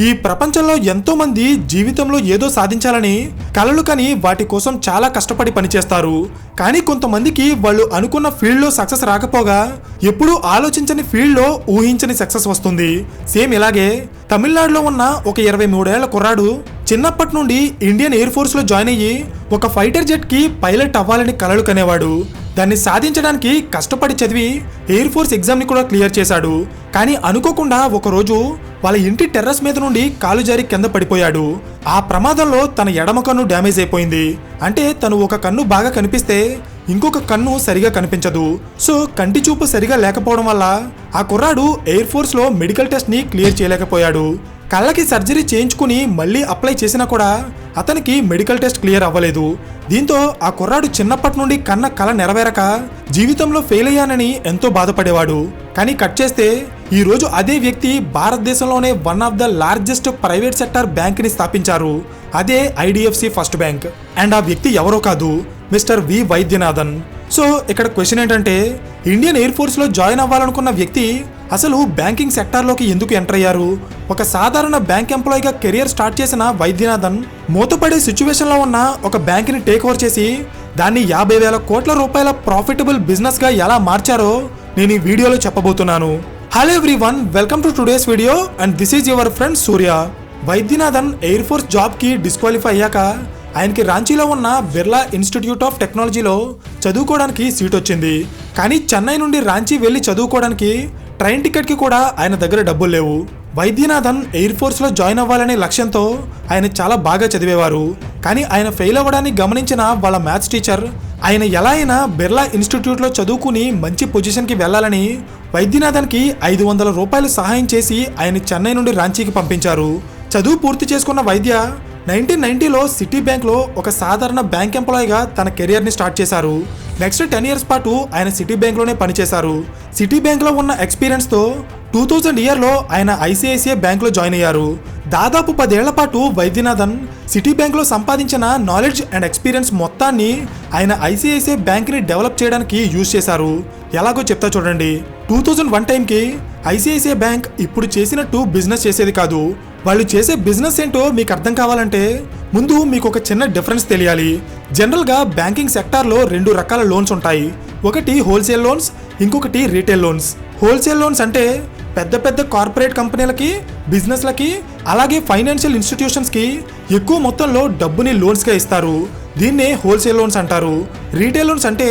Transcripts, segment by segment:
ఈ ప్రపంచంలో ఎంతో మంది జీవితంలో ఏదో సాధించాలని కలలు కని వాటి కోసం చాలా కష్టపడి పనిచేస్తారు. కానీ కొంతమందికి వాళ్ళు అనుకున్న ఫీల్డ్లో సక్సెస్ రాకపోగా ఎప్పుడూ ఆలోచించని ఫీల్డ్లో ఊహించని సక్సెస్ వస్తుంది. సేమ్ ఇలాగే తమిళనాడులో ఉన్న ఒక 23 ఏళ్ల కుర్రాడు చిన్నప్పటి నుండి ఇండియన్ ఎయిర్ ఫోర్స్లో జాయిన్ అయ్యి ఒక ఫైటర్ జెట్కి పైలట్ అవ్వాలని కలలు కనేవాడు. దాన్ని సాధించడానికి కష్టపడి చదివి ఎయిర్ ఫోర్స్ ఎగ్జామ్ని కూడా క్లియర్ చేశాడు. కానీ అనుకోకుండా ఒకరోజు వాళ్ళ ఇంటి టెర్రస్ మీద నుండి కాలు జారి కింద పడిపోయాడు. ఆ ప్రమాదంలో తన ఎడమ కన్ను డ్యామేజ్ అయిపోయింది. అంటే తను ఒక కన్ను బాగా కనిపిస్తే ఇంకొక కన్ను సరిగా కనిపించదు. సో కంటి చూపు సరిగా లేకపోవడం వల్ల ఆ కుర్రాడు ఎయిర్ ఫోర్స్లో మెడికల్ టెస్ట్ని క్లియర్ చేయలేకపోయాడు. కళ్ళకి సర్జరీ చేయించుకుని మళ్ళీ అప్లై చేసినా కూడా అతనికి మెడికల్ టెస్ట్ క్లియర్ అవ్వలేదు. దీంతో ఆ కుర్రాడు చిన్నప్పటి నుండి కన్న కల నెరవేరక జీవితంలో ఫెయిల్ అయ్యానని ఎంతో బాధపడేవాడు. కానీ కట్ చేస్తే ఈ రోజు అదే వ్యక్తి భారతదేశంలోనే one of the largest private sector బ్యాంక్ని స్థాపించారు. అదే ఐడిఎఫ్సి ఫస్ట్ బ్యాంక్. అండ్ ఆ వ్యక్తి ఎవరో కాదు, మిస్టర్ వి వైద్యనాథన్. సో ఇక్కడ క్వశ్చన్ ఏంటంటే, ఇండియన్ ఎయిర్ ఫోర్స్లో జాయిన్ అవ్వాలనుకున్న వ్యక్తి అసలు బ్యాంకింగ్ సెక్టార్లోకి ఎందుకు ఎంటర్ అయ్యారు? ఒక సాధారణ బ్యాంక్ ఎంప్లాయీగా కెరియర్ స్టార్ట్ చేసిన వైద్యనాథన్ మూతపడే సిచ్యువేషన్లో ఉన్న ఒక బ్యాంక్ని టేక్ ఓవర్ చేసి దాన్ని 50,000 కోట్ల రూపాయల ప్రాఫిటబుల్ బిజినెస్గా ఎలా మార్చారో నేను ఈ వీడియోలో చెప్పబోతున్నాను. Hello everyone, welcome to today's video and this is your friend Surya. Vaidyanathan air force జాబ్కి డిస్క్వాలిఫై అయ్యాక ఆయనకి రాంచీలో ఉన్న బిర్లా ఇన్స్టిట్యూట్ ఆఫ్ టెక్నాలజీలో చదువుకోవడానికి సీట్ వచ్చింది. కానీ చెన్నై నుండి రాంచీ వెళ్ళి చదువుకోవడానికి ట్రైన్ టికెట్కి కూడా ఆయన దగ్గర డబ్బులు లేవు. వైద్యనాథన్ ఎయిర్ ఫోర్స్లో జాయిన్ అవ్వాలనే లక్ష్యంతో ఆయన చాలా బాగా చదివేవారు. కానీ ఆయన ఫెయిల్ అవ్వడాన్ని గమనించిన వాళ్ళ మ్యాథ్స్ టీచర్ ఆయన ఎలా అయినా బిర్లా ఇన్స్టిట్యూట్లో చదువుకుని మంచి పొజిషన్కి వెళ్ళాలని వైద్యనాథన్కి 500 రూపాయలు సహాయం చేసి ఆయన చెన్నై నుండి రాంచీకి పంపించారు. చదువు పూర్తి చేసుకున్న వైద్య 1990లో సిటీ బ్యాంక్లో ఒక సాధారణ బ్యాంక్ ఎంప్లాయీగా తన కెరియర్ని స్టార్ట్ చేశారు. నెక్స్ట్ 10 ఇయర్స్ పాటు ఆయన సిటీ బ్యాంక్లోనే పనిచేశారు. సిటీ బ్యాంక్లో ఉన్న ఎక్స్పీరియన్స్తో 2000 ఇయర్లో ఆయన ఐసిఐసిఐ బ్యాంక్లో జాయిన్ అయ్యారు. దాదాపు 10 ఏళ్ల పాటు వైద్యనాథన్ సిటీ బ్యాంక్లో సంపాదించిన నాలెడ్జ్ అండ్ ఎక్స్పీరియన్స్ మొత్తాన్ని ఆయన ఐసిఐసిఐ బ్యాంక్ని డెవలప్ చేయడానికి యూజ్ చేశారు. ఎలాగో చెప్తా చూడండి. 2001 టైంకి ఐసిఐసిఐ బ్యాంక్ ఇప్పుడు చేసినట్టు బిజినెస్ చేసేది కాదు. వాళ్ళు చేసే బిజినెస్ ఏంటో మీకు అర్థం కావాలంటే ముందు మీకు ఒక చిన్న డిఫరెన్స్ తెలియాలి. జనరల్గా బ్యాంకింగ్ సెక్టార్లో 2 రకాల లోన్స్ ఉంటాయి. ఒకటి హోల్సేల్ లోన్స్, ఇంకొకటి రీటైల్ లోన్స్. హోల్సేల్ లోన్స్ అంటే పెద్ద పెద్ద కార్పొరేట్ కంపెనీలకి, బిజినెస్లకి, అలాగే ఫైనాన్షియల్ ఇన్స్టిట్యూషన్స్కి ఎక్కువ మొత్తంలో డబ్బుని లోన్స్గా ఇస్తారు. దీన్నే హోల్సేల్ లోన్స్ అంటారు. రీటైల్ లోన్స్ అంటే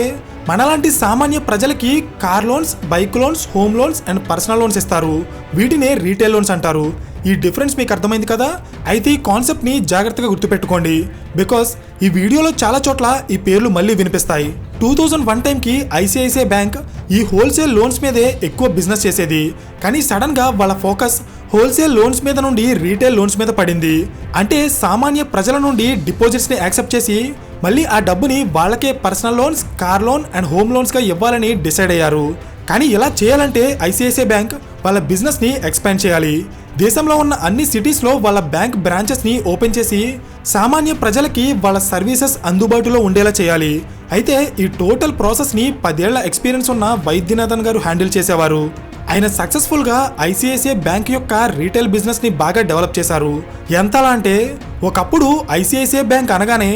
మనలాంటి సామాన్య ప్రజలకి car loans, bike loans, home loans and personal loans ఇస్తారు. వీటినే రీటైల్ లోన్స్ అంటారు. ఈ డిఫరెన్స్ మీకు అర్థమైంది కదా? అయితే ఈ కాన్సెప్ట్ని జాగ్రత్తగా గుర్తుపెట్టుకోండి. బికాస్ ఈ వీడియోలో చాలా చోట్ల ఈ పేర్లు మళ్ళీ వినిపిస్తాయి. 2001 టైంకి ఐసిఐసిఐ బ్యాంక్ ఈ హోల్సేల్ లోన్స్ మీదే ఎక్కువ బిజినెస్ చేసేది. కానీ సడన్గా వాళ్ళ ఫోకస్ హోల్సేల్ లోన్స్ మీద నుండి రీటైల్ లోన్స్ మీద పడింది. అంటే సామాన్య ప్రజల నుండి డిపాజిట్స్ని యాక్సెప్ట్ చేసి మళ్ళీ ఆ డబ్బుని వాళ్ళకే personal loans, car loan and home లోన్స్గా ఇవ్వాలని డిసైడ్ అయ్యారు. కానీ ఇలా చేయాలంటే ఐసిఐసిఐ బ్యాంక్ వాళ్ళ బిజినెస్ని ఎక్స్పాండ్ చేయాలి. దేశంలో ఉన్న అన్ని సిటీస్లో వాళ్ళ బ్యాంక్ బ్రాంచెస్ని ఓపెన్ చేసి సామాన్య ప్రజలకి వాళ్ళ సర్వీసెస్ అందుబాటులో ఉండేలా చేయాలి. అయితే ఈ టోటల్ ప్రాసెస్ని 10 ఏళ్ల ఎక్స్పీరియన్స్ ఉన్న వైద్యనాథన్ గారు హ్యాండిల్ చేసేవారు. ఆయన సక్సెస్ఫుల్గా ఐసిఐసిఐ బ్యాంక్ యొక్క రీటైల్ బిజినెస్ని బాగా డెవలప్ చేశారు. ఎంతలా అంటే ఒకప్పుడు ఐసిఐసిఐ బ్యాంక్ అనగానే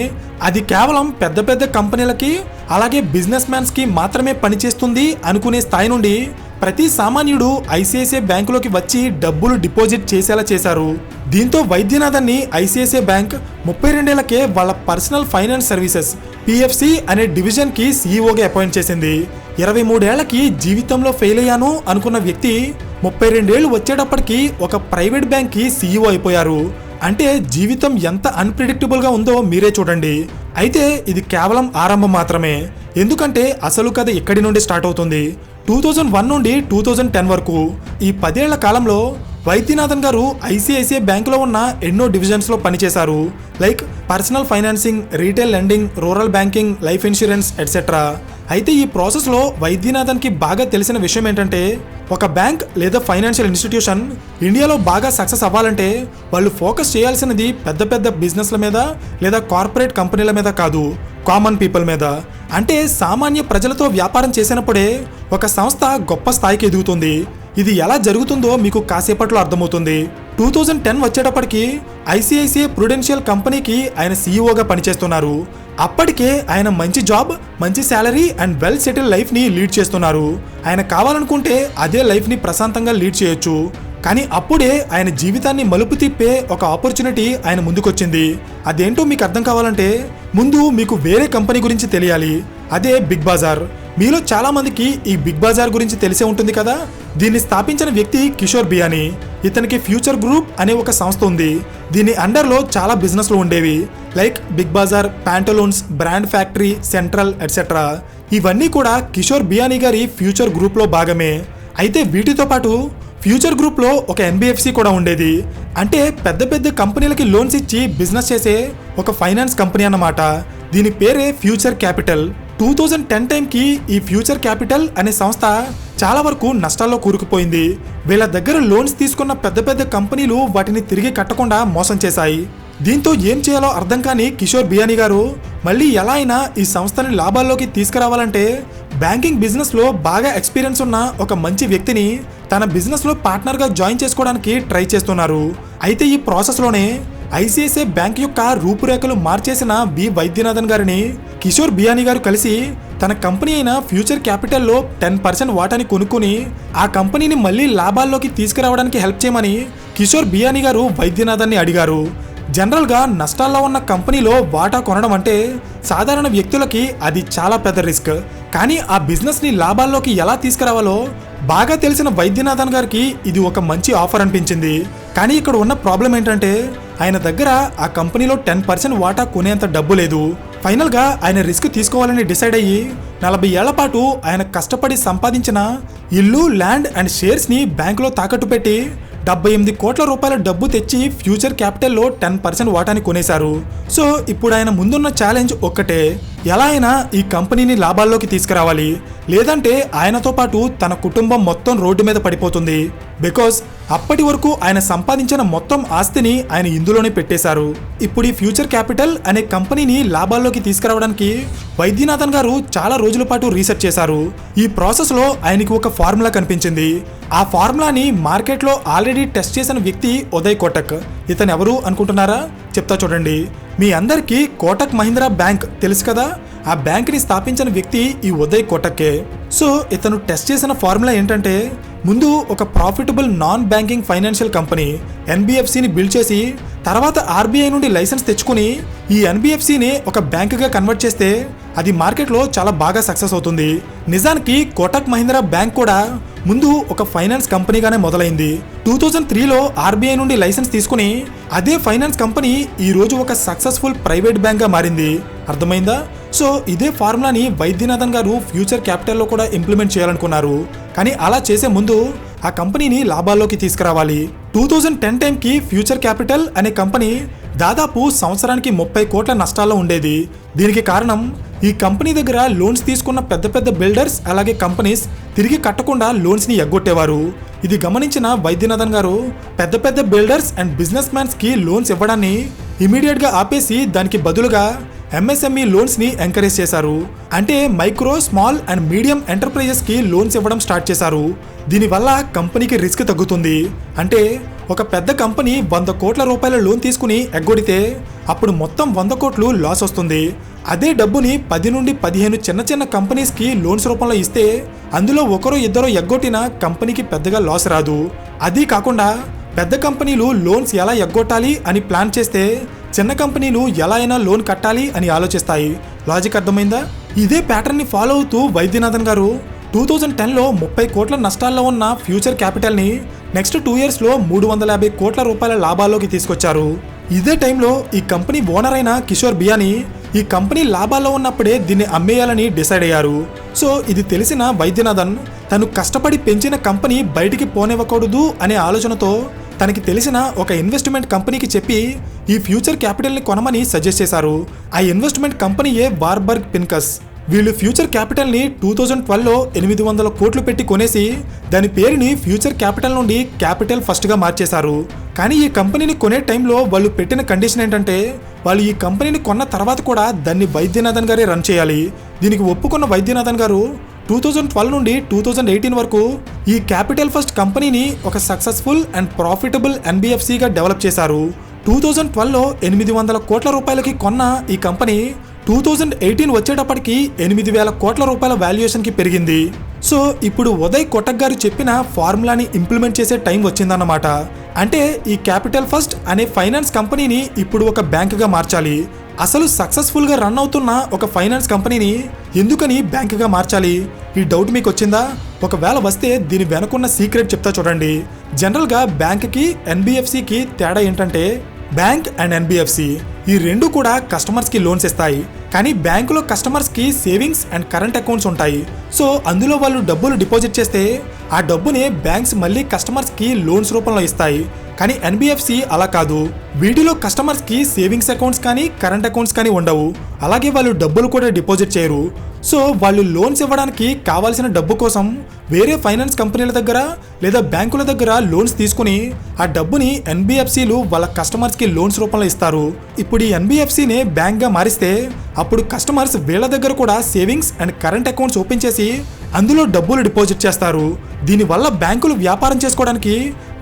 అది కేవలం పెద్ద పెద్ద కంపెనీలకి అలాగే బిజినెస్ మ్యాన్స్కి మాత్రమే పనిచేస్తుంది అనుకునే స్థాయి నుండి ప్రతి సామాన్యుడు ఐసిఐసిఐ బ్యాంకులోకి వచ్చి డబ్బులు డిపాజిట్ చేసేలా చేశారు. దీంతో వైద్యనాథన్ని ఐసిఐసిఐ బ్యాంక్ 32 ఏళ్లకే వాళ్ళ పర్సనల్ ఫైనాన్స్ సర్వీసెస్ పిఎఫ్సి అనే డివిజన్కి సీఈఓగా అపాయింట్ చేసింది. 23 ఏళ్లకి జీవితంలో ఫెయిల్ అయ్యాను అనుకున్న వ్యక్తి 32 ఏళ్ళు వచ్చేటప్పటికి ఒక ప్రైవేట్ బ్యాంక్కి సీఈఓ అయిపోయారు. అంటే జీవితం ఎంత అన్ప్రిడిక్టబుల్గా ఉందో మీరే చూడండి. అయితే ఇది కేవలం ఆరంభం మాత్రమే. ఎందుకంటే అసలు కథ ఇక్కడి నుండి స్టార్ట్ అవుతుంది. 2001 నుండి 2010 వరకు ఈ 10 ఏళ్ల కాలంలో వైద్యనాథన్ గారు ఐసిఐసిఐ బ్యాంకులో ఉన్న ఎన్నో డివిజన్స్లో పనిచేశారు. Like personal financing, retail lending, rural banking, life insurance etcetera. అయితే ఈ ప్రాసెస్లో వైద్యనాథన్కి బాగా తెలిసిన విషయం ఏంటంటే ఒక బ్యాంక్ లేదా ఫైనాన్షియల్ ఇన్స్టిట్యూషన్ ఇండియాలో బాగా సక్సెస్ అవ్వాలంటే వాళ్ళు ఫోకస్ చేయాల్సినది పెద్ద పెద్ద బిజినెస్ల మీద లేదా కార్పొరేట్ కంపెనీల మీద కాదు, కామన్ పీపుల్ మీద. అంటే సామాన్య ప్రజలతో వ్యాపారం చేసినప్పుడే ఒక సంస్థ గొప్ప స్థాయికి ఎదుగుతుంది. ఇది ఎలా జరుగుతుందో మీకు కాసేపట్లో అర్థమవుతుంది. 2010 వచ్చేటప్పటికి ఐసిఐసిఐ ప్రుడెన్షియల్ కంపెనీకి ఆయన సీఈఓగా పనిచేస్తున్నారు. అప్పటికే ఆయన మంచి జాబ్, మంచి శాలరీ అండ్ వెల్ సెటిల్ లైఫ్ని లీడ్ చేస్తున్నారు. ఆయన కావాలనుకుంటే అదే లైఫ్ని ప్రశాంతంగా లీడ్ చేయొచ్చు. కానీ అప్పుడే ఆయన జీవితాన్ని మలుపు తిప్పే ఒక ఆపర్చునిటీ ఆయన ముందుకొచ్చింది. అదేంటో మీకు అర్థం కావాలంటే ముందు మీకు వేరే కంపెనీ గురించి తెలియాలి. అదే బిగ్ బజార్. మీలో చాలా మందికి ఈ బిగ్ బజార్ గురించి తెలిసే ఉంటుంది కదా. దీన్ని స్థాపించిన వ్యక్తి కిషోర్ బియానీ. ఇతనికి ఫ్యూచర్ గ్రూప్ అనే ఒక సంస్థ ఉంది. దీని అండర్లో చాలా బిజినెస్లు ఉండేవి, like Big Bazaar, Pantaloons, Brand Factory, Central etcetera. ఇవన్నీ కూడా కిషోర్ బియానీ గారి ఫ్యూచర్ గ్రూప్లో భాగమే. అయితే వీటితో పాటు ఫ్యూచర్ గ్రూప్లో ఒక ఎన్బిఎఫ్సి కూడా ఉండేది. అంటే పెద్ద పెద్ద కంపెనీలకి లోన్స్ ఇచ్చి బిజినెస్ చేసే ఒక ఫైనాన్స్ కంపెనీ అన్నమాట. దీని పేరే ఫ్యూచర్ క్యాపిటల్. 2010 టైంకి ఈ ఫ్యూచర్ క్యాపిటల్ అనే సంస్థ చాలా వరకు నష్టాల్లో కూరుకుపోయింది. వీళ్ళ దగ్గర లోన్స్ తీసుకున్న పెద్ద పెద్ద కంపెనీలు వాటిని తిరిగి కట్టకుండా మోసం చేశాయి. దీంతో ఏం చేయాలో అర్థం కాని కిషోర్ బియానీ గారు మళ్ళీ ఎలా అయినా ఈ సంస్థని లాభాల్లోకి తీసుకురావాలంటే బ్యాంకింగ్ బిజినెస్లో బాగా ఎక్స్పీరియన్స్ ఉన్న ఒక మంచి వ్యక్తిని తన బిజినెస్లో పార్ట్నర్గా జాయిన్ చేసుకోవడానికి ట్రై చేస్తున్నారు. అయితే ఈ ప్రాసెస్లోనే ఐసిఐసిఐ బ్యాంక్ యొక్క రూపురేఖలు మార్చేసిన బి వైద్యనాథన్ గారిని కిషోర్ బియానీ గారు కలిసి తన కంపెనీ అయిన ఫ్యూచర్ క్యాపిటల్లో 10% వాటాని కొనుక్కొని ఆ కంపెనీని మళ్ళీ లాభాల్లోకి తీసుకురావడానికి హెల్ప్ చేయమని కిషోర్ బియానీ గారు వైద్యనాథన్ని అడిగారు. జనరల్గా నష్టాల్లో ఉన్న కంపెనీలో వాటా కొనడం అంటే సాధారణ వ్యక్తులకి అది చాలా పెద్ద రిస్క్. కానీ ఆ బిజినెస్ని లాభాల్లోకి ఎలా తీసుకురావాలో బాగా తెలిసిన వైద్యనాథన్ గారికి ఇది ఒక మంచి ఆఫర్ అనిపించింది. కానీ ఇక్కడ ఉన్న ప్రాబ్లం ఏంటంటే ఆయన దగ్గర ఆ కంపెనీలో 10% వాటా కొనేంత డబ్బు లేదు. ఫైనల్గా ఆయన రిస్క్ తీసుకోవాలని డిసైడ్ అయ్యి 40 ఏళ్ల పాటు ఆయన కష్టపడి సంపాదించిన ఇల్లు, ల్యాండ్ అండ్ షేర్స్ని బ్యాంకులో తాకట్టు పెట్టి 78 కోట్ల రూపాయల డబ్బు తెచ్చి ఫ్యూచర్ క్యాపిటల్లో 10% వాటాని కొనేశారు. సో ఇప్పుడు ఆయన ముందున్న ఛాలెంజ్ ఒక్కటే, ఎలా అయినా ఈ కంపెనీని లాభాల్లోకి తీసుకురావాలి, లేదంటే ఆయనతో పాటు తన కుటుంబం మొత్తం రోడ్డు మీద పడిపోతుంది. బికాజ్ అప్పటి వరకు ఆయన సంపాదించిన మొత్తం ఆస్తిని ఆయన ఇందులోనే పెట్టేశారు. ఇప్పుడు ఈ ఫ్యూచర్ క్యాపిటల్ అనే కంపెనీని లాభాల్లోకి తీసుకురావడానికి వైద్యనాథన్ గారు చాలా రోజుల పాటు రీసెర్చ్ చేశారు. ఈ ప్రాసెస్లో ఆయనకి ఒక ఫార్ములా కనిపించింది. ఆ ఫార్ములాని మార్కెట్లో ఆల్రెడీ టెస్ట్ చేసిన వ్యక్తి ఉదయ్ కోటక్. ఇతను ఎవరు అనుకుంటున్నారా? చెప్తా చూడండి. మీ అందరికీ కోటక్ మహీంద్రా బ్యాంక్ తెలుసు కదా. ఆ బ్యాంక్ని స్థాపించిన వ్యక్తి ఈ ఉదయ్ కోటక్కే. సో ఇతను టెస్ట్ చేసిన ఫార్ములా ఏంటంటే ముందు ఒక profitable non banking financial company ఎన్బిఎఫ్సిని బిల్డ్ చేసి తర్వాత ఆర్బీఐ నుండి లైసెన్స్ తెచ్చుకుని ఈ ఎన్బిఎఫ్సిని ఒక బ్యాంకుగా కన్వర్ట్ చేస్తే అది మార్కెట్లో చాలా బాగా సక్సెస్ అవుతుంది. నిజానికి కోటక్ మహీంద్రా బ్యాంక్ కూడా ముందు ఒక ఫైనాన్స్ కంపెనీగానే మొదలైంది. 2003లో ఆర్బీఐ నుండి లైసెన్స్ తీసుకుని అదే ఫైనాన్స్ కంపెనీ ఈ రోజు ఒక సక్సెస్ఫుల్ ప్రైవేట్ బ్యాంక్గా మారింది. అర్థమైందా? సో ఇదే ఫార్ములాని వైద్యనాథన్ గారు ఫ్యూచర్ క్యాపిటల్లో కూడా ఇంప్లిమెంట్ చేయాలనుకున్నారు. కానీ అలా చేసే ముందు ఆ కంపెనీని లాభాల్లోకి తీసుకురావాలి. 2010 టైంకి ఫ్యూచర్ క్యాపిటల్ అనే కంపెనీ దాదాపు సంవత్సరానికి 30 కోట్ల నష్టాల్లో ఉండేది. దీనికి కారణం ఈ కంపెనీ దగ్గర లోన్స్ తీసుకున్న పెద్ద పెద్ద బిల్డర్స్ అలాగే కంపెనీస్ తిరిగి కట్టకుండా లోన్స్ని ఎగ్గొట్టేవారు. ఇది గమనించిన వైద్యనాథన్ గారు పెద్ద పెద్ద బిల్డర్స్ అండ్ బిజినెస్ మ్యాన్స్కి లోన్స్ ఇవ్వడాన్ని ఇమీడియట్గా ఆపేసి దానికి బదులుగా ఎంఎస్ఎంఈ లోన్స్ని ఎంకరేజ్ చేశారు. అంటే మైక్రో, స్మాల్ అండ్ మీడియం ఎంటర్ప్రైజెస్కి లోన్స్ ఇవ్వడం స్టార్ట్ చేశారు. దీనివల్ల కంపెనీకి రిస్క్ తగ్గుతుంది. అంటే ఒక పెద్ద కంపెనీ 100 కోట్ల రూపాయల లోన్ తీసుకుని ఎగ్గొడితే అప్పుడు మొత్తం 100 కోట్లు లాస్ వస్తుంది. అదే డబ్బుని 10 నుండి 15 చిన్న చిన్న కంపెనీస్కి లోన్స్ రూపంలో ఇస్తే అందులో ఒకరో ఇద్దరో ఎగ్గొట్టిన కంపెనీకి పెద్దగా లాస్ రాదు. అది కాకుండా పెద్ద కంపెనీలు లోన్స్ ఎలా ఎగ్గొట్టాలి అని ప్లాన్ చేస్తే చిన్న కంపెనీలు ఎలా అయినా లోన్ కట్టాలి అని ఆలోచిస్తాయి. లాజిక్ అర్థమైందా? ఇదే ప్యాటర్న్ని ఫాలో అవుతూ వైద్యనాథన్ గారు 2010లో 30 కోట్ల నష్టాల్లో ఉన్న ఫ్యూచర్ క్యాపిటల్ని నెక్స్ట్ 2 ఇయర్స్లో 350 కోట్ల రూపాయల లాభాల్లోకి తీసుకొచ్చారు. ఇదే టైంలో ఈ కంపెనీ ఓనర్ అయిన కిషోర్ బియానీ ఈ కంపెనీ లాభాల్లో ఉన్నప్పుడే దీన్ని అమ్మేయాలని డిసైడ్ అయ్యారు. సో ఇది తెలిసిన వైద్యనాథన్ తను కష్టపడి పెంచిన కంపెనీ బయటికి పోనివ్వకూడదు అనే ఆలోచనతో తనకి తెలిసిన ఒక ఇన్వెస్ట్మెంట్ కంపెనీకి చెప్పి ఈ ఫ్యూచర్ క్యాపిటల్ని కొనమని సజెస్ట్ చేశారు. ఆ ఇన్వెస్ట్మెంట్ కంపెనీయే వార్బర్గ్ పిన్కస్. వీళ్ళు ఫ్యూచర్ క్యాపిటల్ని 2012లో 800 కోట్లు పెట్టి కొనేసి దాని పేరుని ఫ్యూచర్ క్యాపిటల్ నుండి క్యాపిటల్ ఫస్ట్గా మార్చేశారు. కానీ ఈ కంపెనీని కొనే టైంలో వాళ్ళు పెట్టిన కండిషన్ ఏంటంటే వాళ్ళు ఈ కంపెనీని కొన్న తర్వాత కూడా దాన్ని వైద్యనాథన్ గారే రన్ చేయాలి. దీనికి ఒప్పుకున్న వైద్యనాథన్ గారు 2012 నుండి 2018 వరకు ఈ క్యాపిటల్ ఫస్ట్ కంపెనీని ఒక సక్సెస్ఫుల్ అండ్ ప్రాఫిటబుల్ ఎన్బిఎఫ్సిగా డెవలప్ చేశారు. 2012లో 800 కోట్ల రూపాయలకి కొన్న ఈ కంపెనీ 2018 వచ్చేటప్పటికి 8,000 కోట్ల రూపాయల వాల్యుయేషన్కి పెరిగింది. సో ఇప్పుడు ఉదయ్ కొటక్ గారు చెప్పిన ఫార్ములాని ఇంప్లిమెంట్ చేసే టైం వచ్చిందన్నమాట. అంటే ఈ క్యాపిటల్ ఫస్ట్ అనే ఫైనాన్స్ కంపెనీని ఇప్పుడు ఒక బ్యాంకుగా మార్చాలి. అసలు సక్సెస్ఫుల్గా రన్ అవుతున్న ఒక ఫైనాన్స్ కంపెనీని ఎందుకని బ్యాంకుగా మార్చాలి? ఈ డౌట్ మీకు వచ్చిందా? ఒకవేళ వస్తే దీని వెనుకున్న సీక్రెట్ చెప్తా చూడండి. జనరల్గా బ్యాంక్కి ఎన్బిఎఫ్సికి తేడా ఏంటంటే బ్యాంక్ అండ్ ఎన్బిఎఫ్సి ఈ రెండు కూడా కస్టమర్స్కి లోన్స్ ఇస్తాయి. కానీ బ్యాంకులో కస్టమర్స్కి సేవింగ్స్ అండ్ కరెంట్ అకౌంట్స్ ఉంటాయి. సో అందులో వాళ్ళు డబ్బులు డిపాజిట్ చేస్తే ఆ డబ్బుని బ్యాంక్స్ మళ్ళీ కస్టమర్స్కి లోన్స్ రూపంలో ఇస్తాయి. కానీ ఎన్బిఎఫ్సి అలా కాదు. వీటిలో కస్టమర్స్కి సేవింగ్స్ అకౌంట్స్ కానీ కరెంట్ అకౌంట్స్ కానీ ఉండవు. అలాగే వాళ్ళు డబ్బులు కూడా డిపాజిట్ చేయరు. సో వాళ్ళు లోన్స్ ఇవ్వడానికి కావాల్సిన డబ్బు కోసం వేరే ఫైనాన్స్ కంపెనీల దగ్గర లేదా బ్యాంకుల దగ్గర లోన్స్ తీసుకుని ఆ డబ్బుని ఎన్బిఎఫ్సిలు వాళ్ళ కస్టమర్స్కి లోన్స్ రూపంలో ఇస్తారు. ఇప్పుడు ఈ ఎన్బిఎఫ్సిని బ్యాంక్గా మారిస్తే అప్పుడు కస్టమర్స్ వీళ్ళ దగ్గర కూడా savings and current accounts open చేసి అందులో డబ్బులు డిపాజిట్ చేస్తారు. దీనివల్ల బ్యాంకులు వ్యాపారం చేసుకోవడానికి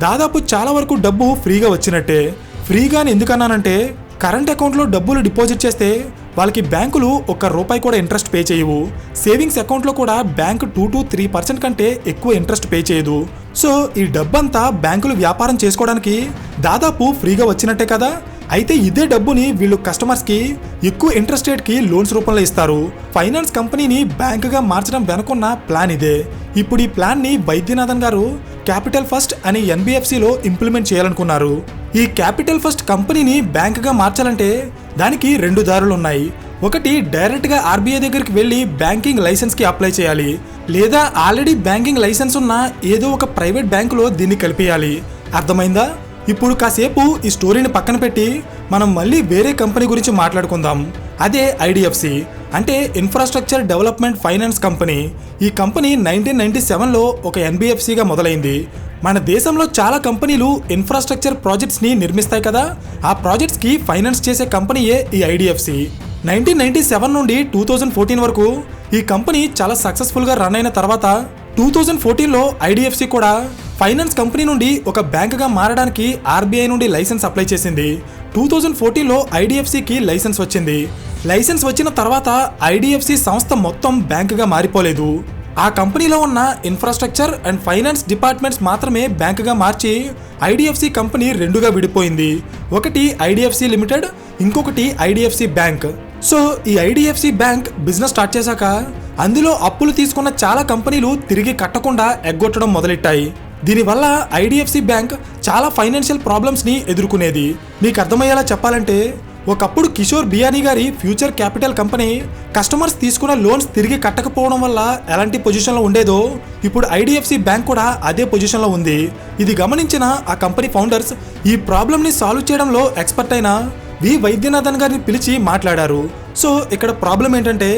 దాదాపు చాలా వరకు డబ్బు ఫ్రీగా వచ్చినట్టే. ఫ్రీగా అని ఎందుకన్నానంటే కరెంట్ అకౌంట్లో డబ్బులు డిపాజిట్ చేస్తే వాళ్ళకి బ్యాంకులు ₹1 కూడా ఇంట్రెస్ట్ పే చేయవు. సేవింగ్స్ అకౌంట్లో కూడా బ్యాంక్ 2 to 3% కంటే ఎక్కువ ఇంట్రెస్ట్ పే చేయదు. సో ఈ డబ్బంతా బ్యాంకులు వ్యాపారం చేసుకోవడానికి దాదాపు ఫ్రీగా వచ్చినట్టే కదా. అయితే ఇదే డబ్బుని వీళ్ళు కస్టమర్స్కి ఎక్కువ ఇంట్రెస్ట్ రేట్కి లోన్స్ రూపంలో ఇస్తారు. ఫైనాన్స్ కంపెనీని బ్యాంకుగా మార్చడం వెనుకున్న ప్లాన్ ఇదే. ఇప్పుడు ఈ ప్లాన్ని వైద్యనాథన్ గారు క్యాపిటల్ ఫస్ట్ అనే ఎన్బిఎఫ్సిలో ఇంప్లిమెంట్ చేయాలనుకున్నారు. ఈ క్యాపిటల్ ఫస్ట్ కంపెనీని బ్యాంకుగా మార్చాలంటే దానికి 2 దారులు ఉన్నాయి. ఒకటి డైరెక్ట్గా ఆర్బీఐ దగ్గరికి వెళ్ళి బ్యాంకింగ్ లైసెన్స్కి అప్లై చేయాలి. లేదా ఆల్రెడీ బ్యాంకింగ్ లైసెన్స్ ఉన్న ఏదో ఒక ప్రైవేట్ బ్యాంకులో దీన్ని కలిపేయాలి. అర్థమైందా? ఇప్పుడు కాసేపు ఈ స్టోరీని పక్కన పెట్టి మనం మళ్ళీ వేరే కంపెనీ గురించి మాట్లాడుకుందాం. అదే ఐడిఎఫ్సి, అంటే ఇన్ఫ్రాస్ట్రక్చర్ డెవలప్మెంట్ ఫైనాన్స్ కంపెనీ. ఈ కంపెనీ 1997లో ఒక ఎన్బిఎఫ్సిగా మొదలైంది. మన దేశంలో చాలా కంపెనీలు ఇన్ఫ్రాస్ట్రక్చర్ ప్రాజెక్ట్స్ని నిర్మిస్తాయి కదా. ఆ ప్రాజెక్ట్స్కి ఫైనాన్స్ చేసే కంపెనీయే ఈ ఐడిఎఫ్సి. 1997 నుండి 2014 వరకు ఈ కంపెనీ చాలా సక్సెస్ఫుల్గా రన్ అయిన తర్వాత 2014లో ఐడిఎఫ్సి కూడా ఫైనాన్స్ కంపెనీ నుండి ఒక బ్యాంకుగా మారడానికి ఆర్బీఐ నుండి లైసెన్స్ అప్లై చేసింది. 2014లో ఐడిఎఫ్సికి లైసెన్స్ వచ్చింది. లైసెన్స్ వచ్చిన తర్వాత ఐడిఎఫ్సి సంస్థ మొత్తం బ్యాంకుగా మారిపోలేదు. ఆ కంపెనీలో ఉన్న ఇన్ఫ్రాస్ట్రక్చర్ అండ్ ఫైనాన్స్ డిపార్ట్మెంట్స్ మాత్రమే బ్యాంకుగా మార్చి ఐడిఎఫ్సి కంపెనీ 2గా విడిపోయింది. ఒకటి ఐడిఎఫ్సి లిమిటెడ్, ఇంకొకటి ఐడిఎఫ్సి బ్యాంక్. సో ఈ ఐడిఎఫ్సి బ్యాంక్ బిజినెస్ స్టార్ట్ చేశాక అందులో అప్పులు తీసుకున్న చాలా కంపెనీలు తిరిగి కట్టకుండా ఎగ్గొట్టడం మొదలెట్టాయి. దీనివల్ల ఐడిఎఫ్సి బ్యాంక్ చాలా ఫైనాన్షియల్ ప్రాబ్లమ్స్ని ఎదుర్కొనేది. మీకు అర్థమయ్యేలా చెప్పాలంటే ఒకప్పుడు కిషోర్ బియానీ గారి ఫ్యూచర్ క్యాపిటల్ కంపెనీ కస్టమర్స్ తీసుకున్న లోన్స్ తిరిగి కట్టకపోవడం వల్ల ఎలాంటి పొజిషన్లో ఉండేదో ఇప్పుడు ఐడిఎఫ్సి బ్యాంక్ కూడా అదే పొజిషన్లో ఉంది. ఇది గమనించిన ఆ కంపెనీ ఫౌండర్స్ ఈ ప్రాబ్లమ్ని సాల్వ్ చేయడంలో ఎక్స్పర్ట్ అయిన వి వైద్యనాథన్ గారిని పిలిచి మాట్లాడారు. సో ఇక్కడ ప్రాబ్లం ఏంటంటే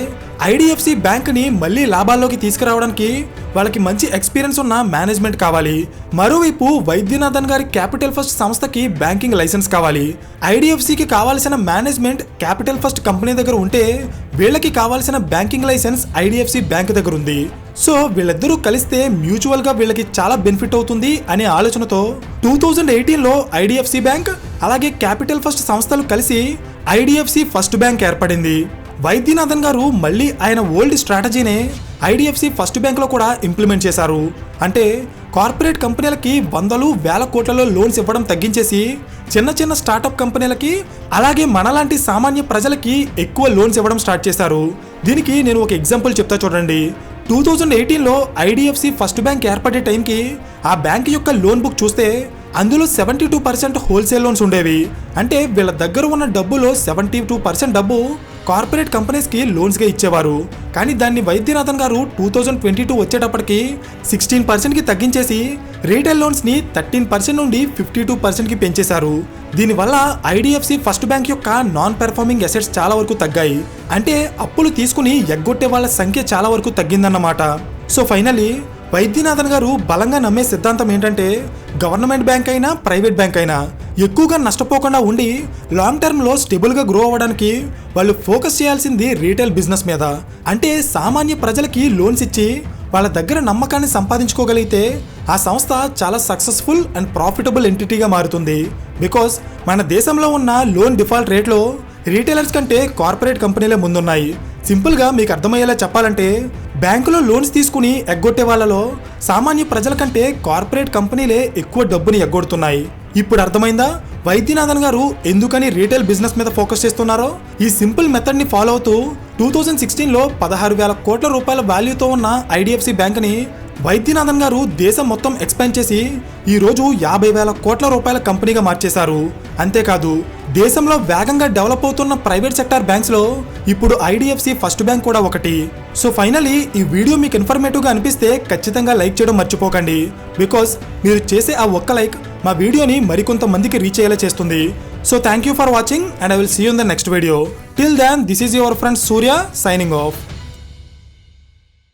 ఐడిఎఫ్సి బ్యాంక్ని మళ్ళీ లాభాల్లోకి తీసుకురావడానికి వాళ్ళకి మంచి ఎక్స్పీరియన్స్ ఉన్న మేనేజ్మెంట్ కావాలి. మరోవైపు వైద్యనాథన్ గారి క్యాపిటల్ ఫస్ట్ సంస్థకి బ్యాంకింగ్ లైసెన్స్ కావాలి. ఐడిఎఫ్సికి కావాల్సిన మేనేజ్మెంట్ క్యాపిటల్ ఫస్ట్ కంపెనీ దగ్గర ఉంటే వీళ్ళకి కావాల్సిన బ్యాంకింగ్ లైసెన్స్ ఐడిఎఫ్సి బ్యాంక్ దగ్గర ఉంది. సో వీళ్ళిద్దరూ కలిస్తే మ్యూచువల్గా వీళ్ళకి చాలా బెనిఫిట్ అవుతుంది అనే ఆలోచనతో 2018లో ఐడిఎఫ్సి బ్యాంక్ అలాగే క్యాపిటల్ ఫస్ట్ సంస్థలు కలిసి ఐడిఎఫ్సి ఫస్ట్ బ్యాంక్ ఏర్పడింది. వైద్యనాథన్ గారు మళ్ళీ ఆయన ఓల్డ్ స్ట్రాటజీనే ఐడిఎఫ్సి ఫస్ట్ బ్యాంక్లో కూడా ఇంప్లిమెంట్ చేశారు. అంటే కార్పొరేట్ కంపెనీలకి వందలు వేల కోట్లలో లోన్స్ ఇవ్వడం తగ్గించేసి చిన్న చిన్న స్టార్టప్ కంపెనీలకి అలాగే మనలాంటి సామాన్య ప్రజలకి ఎక్కువ లోన్స్ ఇవ్వడం స్టార్ట్ చేశారు. దీనికి నేను ఒక ఎగ్జాంపుల్ చెప్తా చూడండి. 2018లో ఐడిఎఫ్సి ఫస్ట్ బ్యాంక్ ఏర్పడే టైంకి ఆ బ్యాంక్ యొక్క లోన్ బుక్ చూస్తే అందులో 72% హోల్సేల్ లోన్స్ ఉండేవి. అంటే వీళ్ళ దగ్గర ఉన్న డబ్బులో 72% డబ్బు కార్పొరేట్ కంపెనీస్కి లోన్స్గా ఇచ్చేవారు. కానీ దాన్ని వైద్యనాథన్ గారు 2022 వచ్చేటప్పటికి 16%కి తగ్గించేసి రీటైల్ లోన్స్ని 13% నుండి 52%కి పెంచేశారు. దీనివల్ల ఐడిఎఫ్సి ఫస్ట్ బ్యాంక్ యొక్క నాన్ పెర్ఫార్మింగ్ అసెట్స్ చాలా వరకు తగ్గాయి. అంటే అప్పులు తీసుకుని ఎగ్గొట్టే వాళ్ళ సంఖ్య చాలా వరకు తగ్గిందన్నమాట. సో ఫైనల్లీ వైద్యనాథన్ గారు బలంగా నమ్మే సిద్ధాంతం ఏంటంటే గవర్నమెంట్ బ్యాంక్ అయినా ప్రైవేట్ బ్యాంక్ అయినా ఎక్కువగా నష్టపోకుండా ఉండి లాంగ్ టర్మ్లో స్టేబుల్గా గ్రో అవ్వడానికి వాళ్ళు ఫోకస్ చేయాల్సింది రీటైల్ బిజినెస్ మీద. అంటే సామాన్య ప్రజలకి లోన్స్ ఇచ్చి వాళ్ళ దగ్గర నమ్మకాన్ని సంపాదించుకోగలిగితే ఆ సంస్థ చాలా సక్సెస్ఫుల్ అండ్ ప్రాఫిటబుల్ ఎంటిటీగా మారుతుంది. బికాస్ మన దేశంలో ఉన్న లోన్ డిఫాల్ట్ రేట్లో రీటైలర్స్ కంటే కార్పొరేట్ కంపెనీలే ముందున్నాయి. సింపుల్గా మీకు అర్థమయ్యేలా చెప్పాలంటే బ్యాంకులో లోన్స్ తీసుకుని ఎగ్గొట్టే వాళ్ళలో సామాన్య ప్రజల కంటే కార్పొరేట్ కంపెనీలే ఎక్కువ డబ్బుని ఎగ్గొడుతున్నాయి. ఇప్పుడు అర్థమైందా వైద్యనాథన్ గారు ఎందుకని రీటైల్ బిజినెస్ మీద ఫోకస్ చేస్తున్నారో? ఈ సింపుల్ మెథడ్ని ఫాలో అవుతూ 2016లో 16,000 కోట్ల రూపాయల వాల్యూతో ఉన్న ఐడిఎఫ్సి బ్యాంక్ని వైద్యనాథన్ గారు దేశం మొత్తం ఎక్స్పాండ్ చేసి ఈరోజు 50,000 కోట్ల రూపాయల కంపెనీగా మార్చేశారు. అంతేకాదు దేశంలో వేగంగా డెవలప్ అవుతున్న ప్రైవేట్ సెక్టార్ బ్యాంక్స్లో ఇప్పుడు ఐడిఎఫ్సి ఫస్ట్ బ్యాంక్ కూడా ఒకటి. సో ఫైనలీ ఈ వీడియో మీకు ఇన్ఫర్మేటివ్గా అనిపిస్తే ఖచ్చితంగా లైక్ చేయడం మర్చిపోకండి. బికాస్ మీరు చేసే ఆ ఒక్క లైక్ మా వీడియోని మరికొంతమందికి రీచ్ అయ్యేలా చేస్తుంది. So thank you for watching and I will see you in the next video. Till then this is your friend Surya signing of.